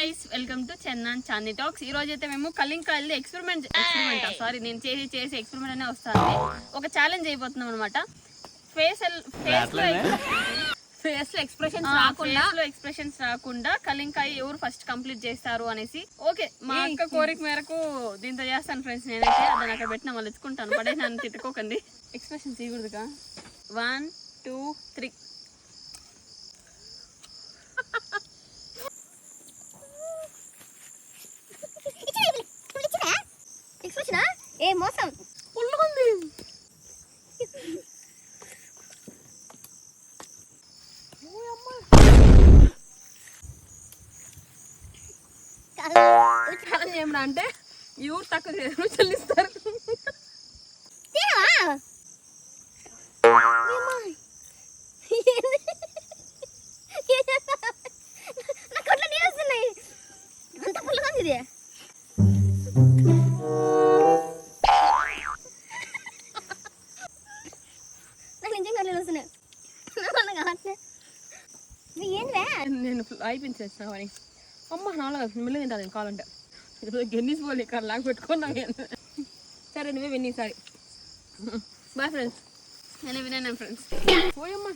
Guys, welcome to Chandan Chandi talks. ఈ రోజు అయితే మేము కలింకాయలు ఎక్స్పెరిమెంట్ నేను చేసి ఎక్స్పెరిమెంట్ అనే వస్తాను. ఒక ఛాలెంజ్ అయిపోతున్నాం అనమాట. ఫేస్ లో ఎక్స్ప్రెషన్స్ రాకుండా కలింకాయ ఎవరు ఫస్ట్ కంప్లీట్ చేస్తారు అనేసి. ఓకే, మా అక్క కోరిక మేరకు దీంతో చేస్తాను ఫ్రెండ్స్. నేనైతే దాన్ని అక్కడ పెట్టిన వాళ్ళు ఎత్తుకుంటాను. పడే నన్ను తిట్టుకోకండి. ఎక్స్ప్రెషన్స్ ఇవ్వదుగా. 1 2 3. ఏ మోసం పుల్లుంది. ఏమన్నా అంటే ఎవరు తక్కువ చెల్లిస్తారు. అంత పుల్లగా ఉంది. నేను అయిపోయించేస్తాను అని అమ్మ నాలుగు మిల్లు తింటాను కావాలంటే. గెన్నిస్ పోలే ఇక్కడ లాగా పెట్టుకున్నా. సరే నువ్వే విన్నీ. Sorry bye friends. నేను విన్నాను ఫ్రెండ్స్. పోయమ్మా.